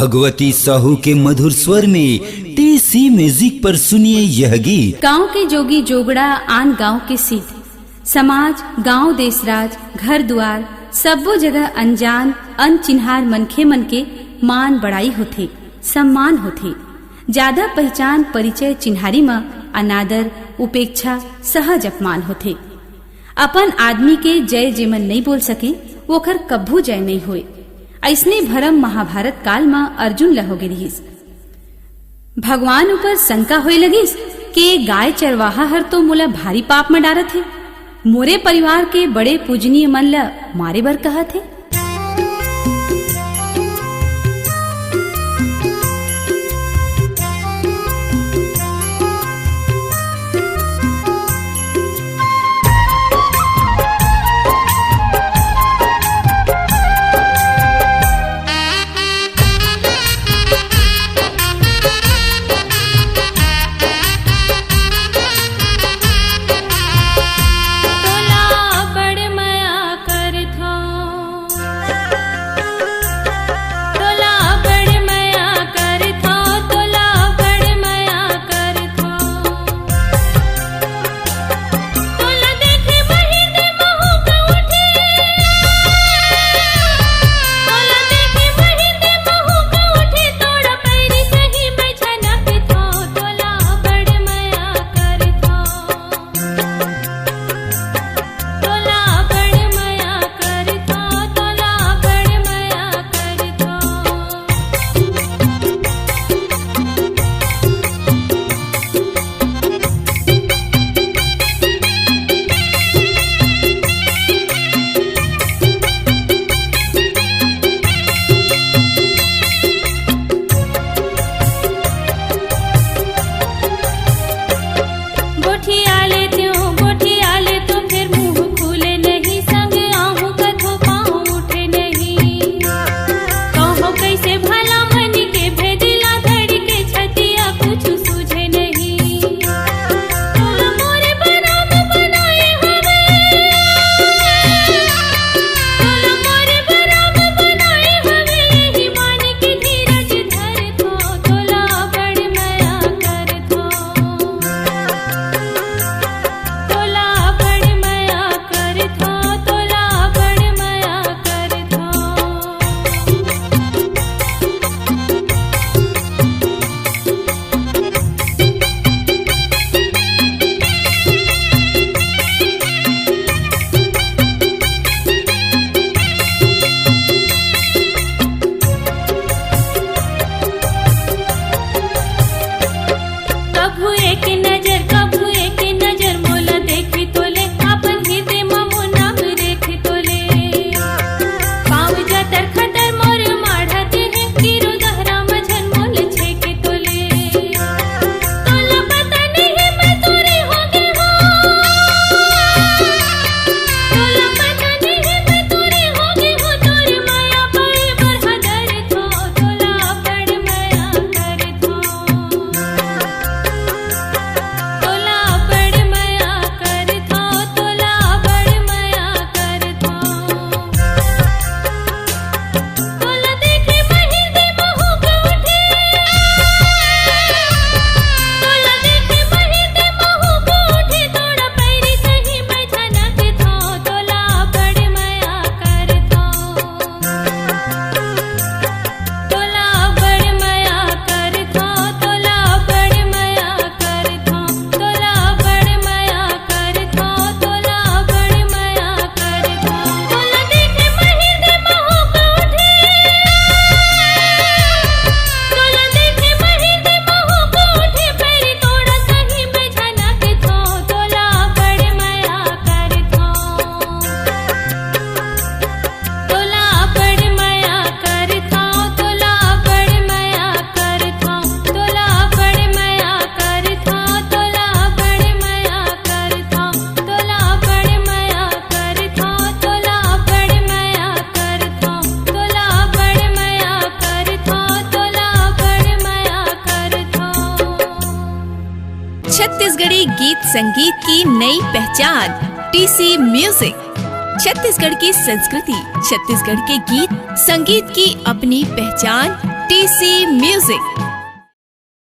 भगवती साहू के मधुर स्वर में टीसी म्यूजिक पर सुनिए यह गीत। गांव के जोगी जोगड़ा आन गांव के सिद्ध, समाज गांव देशराज घर दुआर सबो जगह अनजान अनचिन्हार मनखे मन के मान बड़ाई होथे, सम्मान होथे। ज्यादा पहचान परिचय चिन्हारी में अनादर उपेक्षा सहज अपमान होथे। अपन आदमी के जय जेमन नहीं बोल सके ओखर कभू जय नहीं होए। ऐसने भरम महाभारत काल में अर्जुन ल हो गिरिस। भगवान ऊपर शंका होए लगिस के गाय चरवाहा हर तो मोला भारी पाप में डारत है, मोरे परिवार के बड़े पूजनीय मन ल मारे बर कहत है। छत्तीसगढ़ी गीत संगीत की नई पहचान टीसी म्यूजिक। छत्तीसगढ़ की संस्कृति, छत्तीसगढ़ के गीत संगीत की अपनी पहचान टीसी म्यूजिक।